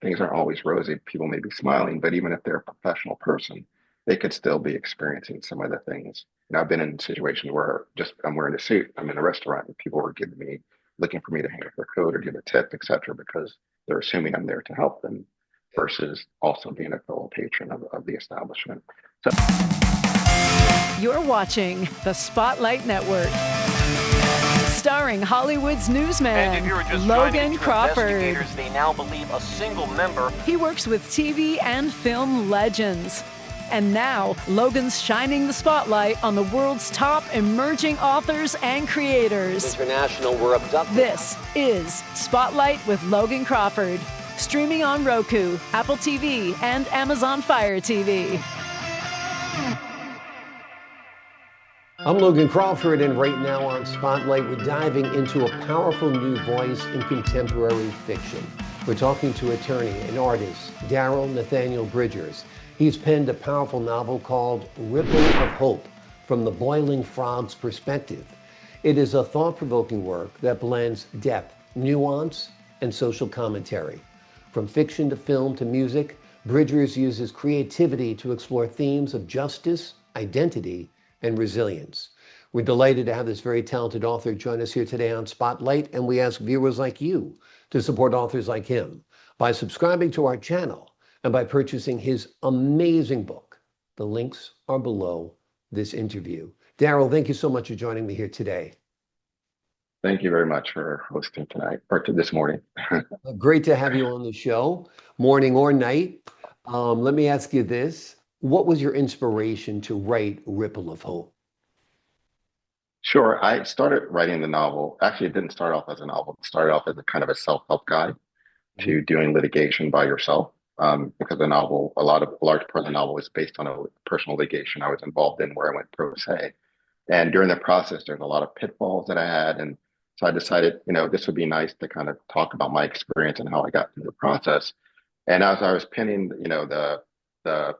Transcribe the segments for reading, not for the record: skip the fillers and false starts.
things aren't always rosy. People may be smiling, but even if they're a professional person, they could still be experiencing some of the things. I've been in situations where just I'm wearing a suit, I'm in a restaurant, and people were looking for me to hang up their coat or give a tip, etc., because they're assuming I'm there to help them, versus also being a fellow patron of the establishment. So you're watching the Spotlight Network, starring Hollywood's newsman, Logan Crawford. They now believe a single member. He works with TV and film legends. And now, Logan's shining the spotlight on the world's top emerging authors and creators. International were abducted. This is Spotlight with Logan Crawford, streaming on Roku, Apple TV, and Amazon Fire TV. I'm Logan Crawford, and right now on Spotlight, we're diving into a powerful new voice in contemporary fiction. We're talking to attorney and artist Darrell Nathaniel Bridgers. He's penned a powerful novel called Ripple of Hope, From the Boiling Frog's Perspective. It is a thought-provoking work that blends depth, nuance, and social commentary. From fiction to film to music, Bridgers uses creativity to explore themes of justice, identity, and resilience. We're delighted to have this very talented author join us here today on Spotlight, and we ask viewers like you to support authors like him by subscribing to our channel and by purchasing his amazing book. The links are below this interview. Darrell, thank you so much for joining me here today. thank you very much for hosting tonight, or this morning. Great to have you on the show, morning or night. Let me ask you this. What was your inspiration to write Ripple of Hope? Sure. I started writing the novel. Actually, it didn't start off as a novel. It started off as a kind of a self-help guide to doing litigation by yourself. Because the novel, a large part of the novel is based on a personal litigation I was involved in where I went pro se. And during the process, there's a lot of pitfalls that I had. And so I decided, this would be nice to kind of talk about my experience and how I got through the process. And as I was penning, the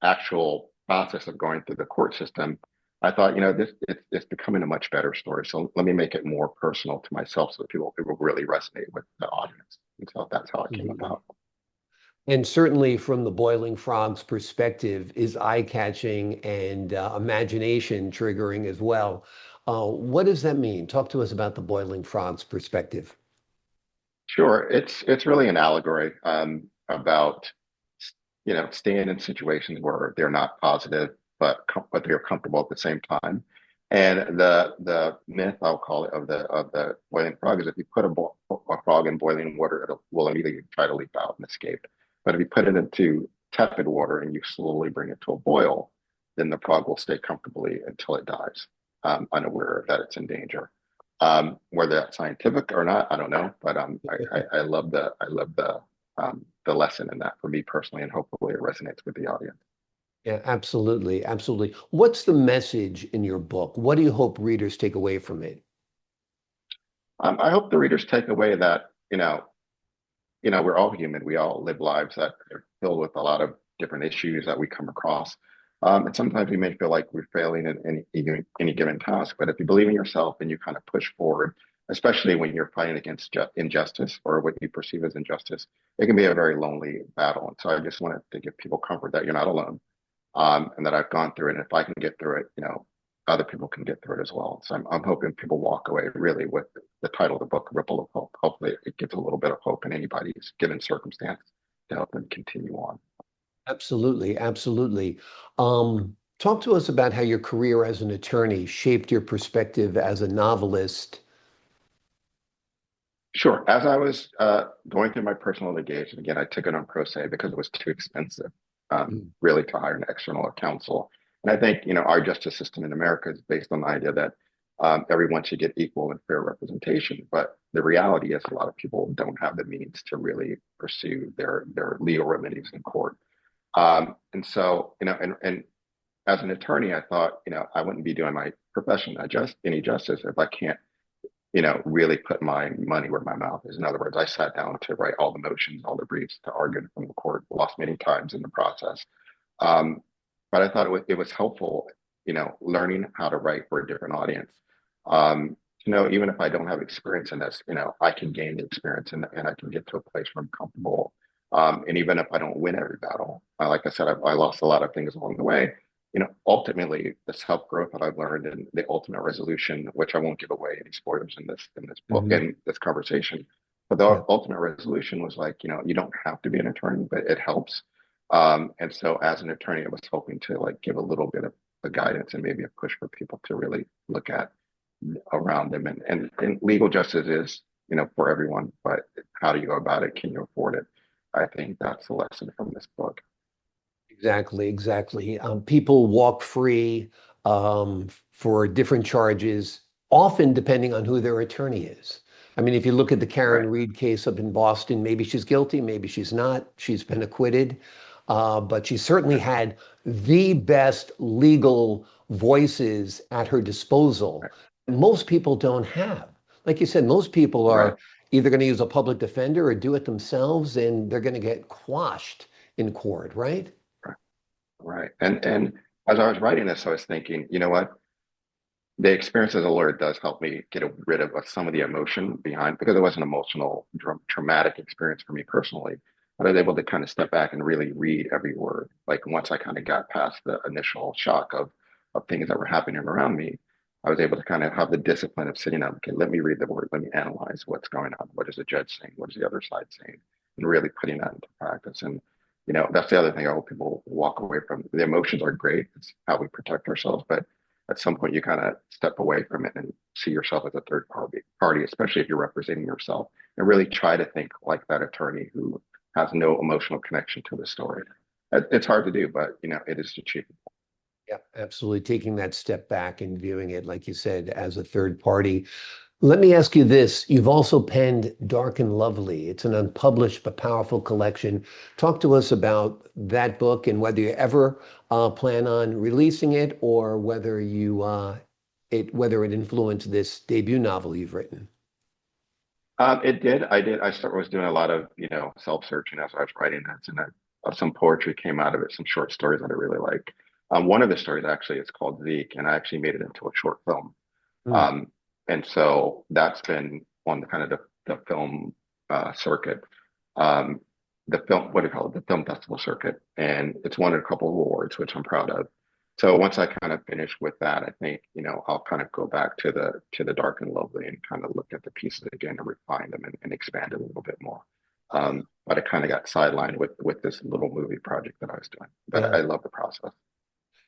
actual process of going through the court system, I thought, it's becoming a much better story. So let me make it more personal to myself so that people really resonate with the audience. And so that's how it came about. And certainly from the Boiling Frog's perspective is eye-catching and imagination triggering as well. What does that mean? Talk to us about the Boiling Frog's perspective. Sure. It's really an allegory about, staying in situations where they're not positive, but they're comfortable at the same time. And the myth, I'll call it, of the boiling frog is if you put a frog in boiling water, it will immediately try to leap out and escape. But if you put it into tepid water and you slowly bring it to a boil, then the frog will stay comfortably until it dies, unaware that it's in danger. Whether that's scientific or not, I don't know. But I love the lesson in that for me personally, and hopefully it resonates with the audience. Yeah, absolutely, absolutely. What's the message in your book? What do you hope readers take away from it? I hope the readers take away that we're all human. We all live lives that are filled with a lot of different issues that we come across. And sometimes we may feel like we're failing in any given task. But if you believe in yourself and you kind of push forward, especially when you're fighting against injustice or what you perceive as injustice, it can be a very lonely battle. And so I just wanted to give people comfort that you're not alone, and that I've gone through it. And if I can get through it, other people can get through it as well. So I'm hoping people walk away really with the title of the book, Ripple of Hope. Hopefully it gives a little bit of hope in anybody's given circumstance to help them continue on. Absolutely, absolutely. Talk to us about how your career as an attorney shaped your perspective as a novelist. Sure. As I was going through my personal litigation, again, I took it on pro se because it was too expensive, really, to hire an external counsel. And I think, our justice system in America is based on the idea that everyone should get equal and fair representation. But the reality is a lot of people don't have the means to really pursue their legal remedies in court. And so, and as an attorney, I thought, I wouldn't be doing my profession any justice if I can't, really put my money where my mouth is. In other words, I sat down to write all the motions, all the briefs, to argue from the court, lost many times in the process. But I thought it was helpful, learning how to write for a different audience, to know even if I don't have experience in this, I can gain the experience and I can get to a place where I'm comfortable. And even if I don't win every battle, like I said, I lost a lot of things along the way. Ultimately, the self growth that I've learned and the ultimate resolution, which I won't give away any spoilers in this book Hmm. and this conversation, but the Yeah. ultimate resolution was like, you don't have to be an attorney, but it helps. And so, as an attorney, I was hoping to like give a little bit of the guidance and maybe a push for people to really look at around them. And legal justice is, for everyone, but how do you go about it? Can you afford it? I think that's the lesson from this book. Exactly, exactly. People walk free for different charges, often depending on who their attorney is. I mean, if you look at the Right. Karen Reed case up in Boston, maybe she's guilty, maybe she's not. She's been acquitted, but she certainly Right. had the best legal voices at her disposal. Right. Most people don't have. Like you said, most people Right. are either going to use a public defender or do it themselves, and they're going to get quashed in court, right? Right. Right. And as I was writing this, I was thinking, you know what? The experience as a lawyer does help me get rid of some of the emotion behind because it was an emotional, traumatic experience for me personally. But I was able to kind of step back and really read every word. Like once I kind of got past the initial shock of things that were happening around me, I was able to kind of have the discipline of sitting up. Okay, let me read the word. Let me analyze what's going on. What is the judge saying? What is the other side saying? And really putting that into practice. And that's the other thing I hope people walk away from. The emotions are great. It's how we protect ourselves, but at some point you kind of step away from it and see yourself as a third party, especially if you're representing yourself, and really try to think like that attorney who has no emotional connection to the story. It's hard to do, but it is achievable. Yeah, absolutely. Taking that step back and viewing it, like you said, as a third party. Let me ask you this. You've also penned Dark and Lovely. It's an unpublished but powerful collection. Talk to us about that book and whether you ever plan on releasing it or whether it influenced this debut novel you've written. It did. I did. Was doing a lot of self searching as I was writing this, and some poetry came out of it. Some short stories that I really like. One of the stories actually is called Zeke, and I actually made it into a short film. Hmm. Um, and so that's been on the kind of the film circuit, um, the film, what do you call it, the film festival circuit, and it's won a couple of awards, which I'm proud of. So once I kind of finish with that, I think I'll kind of go back to the Dark and Lovely and kind of look at the pieces again and refine them and expand it a little bit more. But I kind of got sidelined with this little movie project that I was doing. But Yeah. I love the process.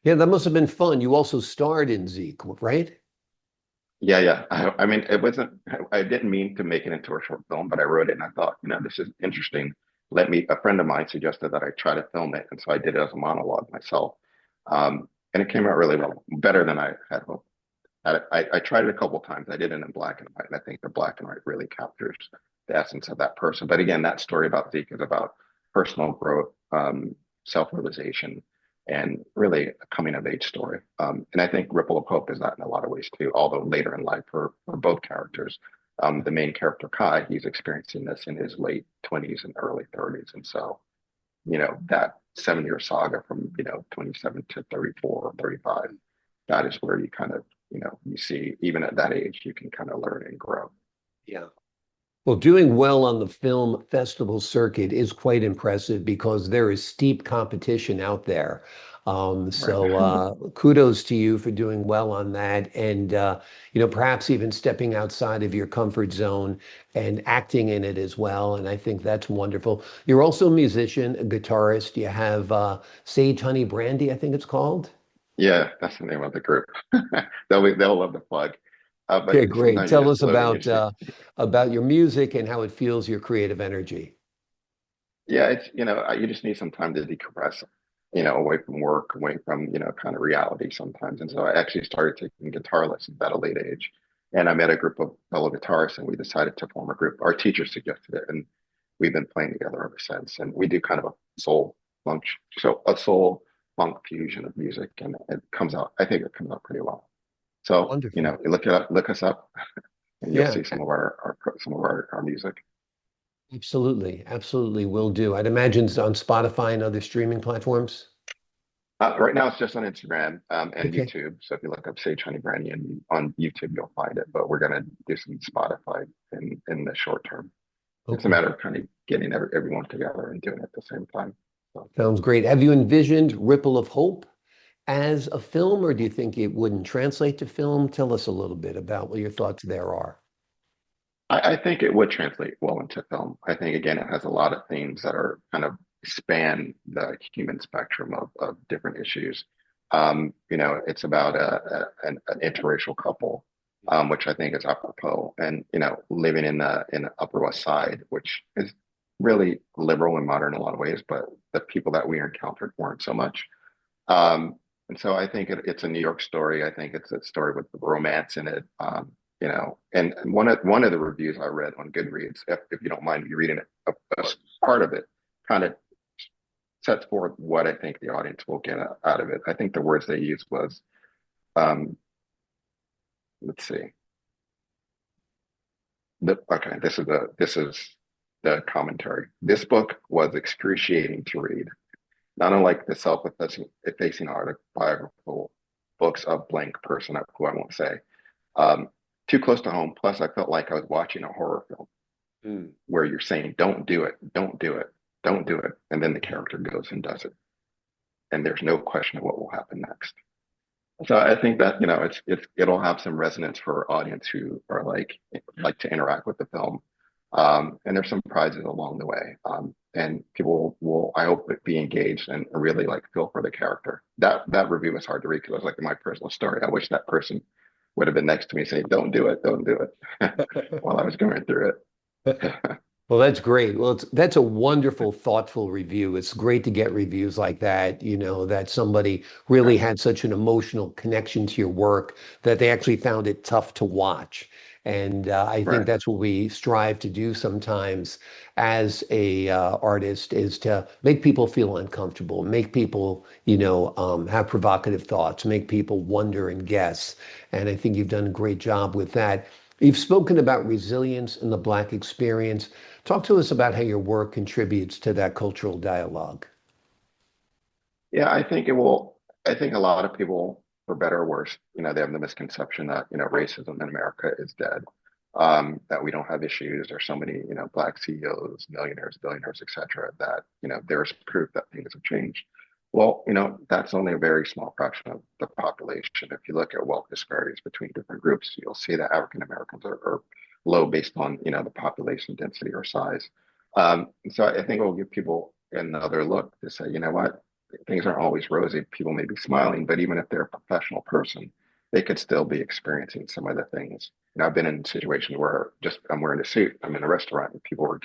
Yeah, that must have been fun. You also starred in Zeke, right? Yeah, yeah. I mean, it wasn't, I didn't mean to make it into a short film, but I wrote it and I thought, this is interesting. A friend of mine suggested that I try to film it. And so I did it as a monologue myself. And it came out really well, better than I had hoped. I tried it a couple of times. I did it in black and white. And I think the black and white really captures the essence of that person. But again, that story about Zeke is about personal growth, self-realization, and really a coming of age story. And I think Ripple of Hope is that in a lot of ways too, although later in life for both characters. The main character, Kai, he's experiencing this in his late 20s and early 30s. And so, that 7 year saga from, 27 to 34 or 35, that is where you kind of, you see, even at that age, you can kind of learn and grow. Yeah. Well, doing well on the film festival circuit is quite impressive because there is steep competition out there. Right. Kudos to you for doing well on that, and perhaps even stepping outside of your comfort zone and acting in it as well. And I think that's wonderful. You're also a musician, a guitarist. You have SageHoneyBrandy, I think it's called. Yeah, that's the name of the group. They'll love the plug. But Okay, great. sometimes you Tell just, us Logan, you just need, about your music and how it fuels your creative energy. yeah, it's, you just need some time to decompress, away from work, away from, kind of reality sometimes. And so I actually started taking guitar lessons at a late age. And I met a group of fellow guitarists and we decided to form a group. Our teacher suggested it and we've been playing together ever since. And we do kind of funk, a soul funk fusion of music and it comes out, I think it comes out pretty well. So, Wonderful. look us up and you'll Yeah, see some of our music. absolutely. Absolutely will do. I'd imagine it's on Spotify and other streaming platforms. Right now, it's just on Instagram and Okay. YouTube. So if you look up SageHoneyBrandy and on YouTube, you'll find it. But we're gonna do some Spotify in the short term. It's a Okay. matter of kind of getting everyone together and doing it at the same time. So Sounds great. Have you envisioned Ripple of Hope as a film, or do you think it wouldn't translate to film? Tell us a little bit about what your thoughts there are. I think it would translate well into film. I think again, it has a lot of themes that are kind of span the human spectrum of different issues. It's about an interracial couple, which I think is apropos, and living in the Upper West Side, which is really liberal and modern in a lot of ways, but the people that we encountered weren't so much. And so I think it's a New York story. I think it's a story with romance in it. And one of the reviews I read on Goodreads, if you don't mind me reading it, part of it kind of sets forth what I think the audience will get out of it. I think the words they used was, um, let's see, okay, this is the commentary. This book was excruciating to read, not unlike the self-effacing autobiographical books of blank person, who I won't say. Um, Too close to home. Plus, I felt like I was watching a horror film Mm. where you're saying, "Don't do it, don't do it, don't do it," and then the character goes and does it, and there's no question of what will happen next. So I think that it'll have some resonance for audience who are like to interact with the film, and there's some prizes along the way, and people will I hope be engaged and really like feel for the character. That review was hard to read because it was like my personal story. I wish that person would have been next to me saying, "Don't do it, don't do it," while I was going through it. Well, that's great. Well, that's a wonderful, thoughtful review. It's great to get reviews like that, that somebody really Right, had such an emotional connection to your work that they actually found it tough to watch. And I think right, that's what we strive to do sometimes as a artist is to make people feel uncomfortable, make people, have provocative thoughts, make people wonder and guess. And I think you've done a great job with that. You've spoken about resilience and the Black experience. Talk to us about how your work contributes to that cultural dialogue. yeah. I think a lot of people, for better or worse, they have the misconception that racism in America is dead, that we don't have issues. There's so many Black CEOs, millionaires, billionaires, etc. That there's proof that things have changed. Well, that's only a very small fraction of the population. If you look at wealth disparities between different groups, you'll see that African Americans are low based on the population density or size. So I think it will give people another look to say, you know what, things aren't always rosy. People may be smiling, but even if they're a professional person, they could still be experiencing some of the things. I've been in situations where just I'm wearing a suit, I'm in a restaurant, and people are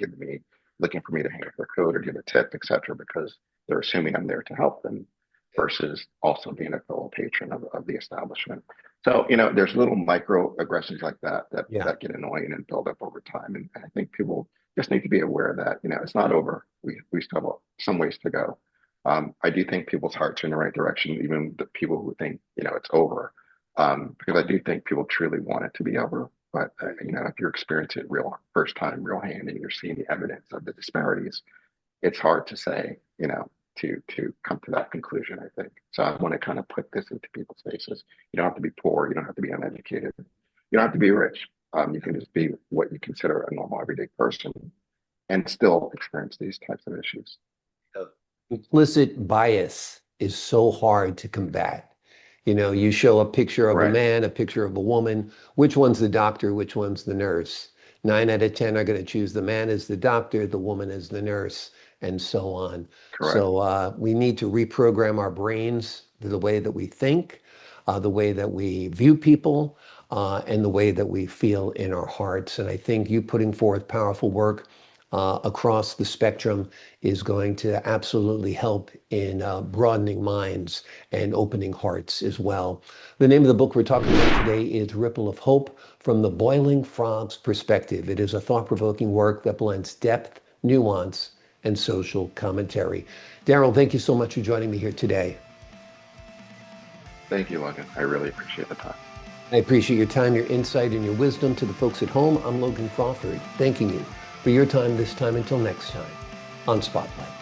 looking for me to hang up their coat or give a tip, etc., because they're assuming I'm there to help them versus also being a fellow patron of the establishment. So, there's little microaggressions like that that Yeah. that get annoying and build up over time. And I think people just need to be aware that, it's not over. We still have some ways to go. I do think people's hearts are in the right direction, even the people who think, it's over. Because I do think people truly want it to be over. But, if you're experiencing it real first time, real hand, and you're seeing the evidence of the disparities, it's hard to say, to come to that conclusion, I think. So I want to kind of put this into people's faces. You don't have to be poor. You don't have to be uneducated. You don't have to be rich. You can just be what you consider a normal everyday person and still experience these types of issues. Implicit bias is so hard to combat. You show a picture of a Right. man, a picture of a woman, which one's the doctor, which one's the nurse? 9 out of 10 are going to choose the man as the doctor, the woman as the nurse, and so on. Correct. So we need to reprogram our brains to the way that we think, the way that we view people, and the way that we feel in our hearts. And I think you putting forth powerful work across the spectrum is going to absolutely help in broadening minds and opening hearts as well. The name of the book we're talking about today is Ripple of Hope from the Boiling Frog's Perspective. It is a thought-provoking work that blends depth, nuance, and social commentary. Daryl, thank you so much for joining me here today. Thank you, Logan. I really appreciate the time. I appreciate your time, your insight, and your wisdom. To the folks at home, I'm Logan Crawford, thanking you for your time this time. Until next time on Spotlight.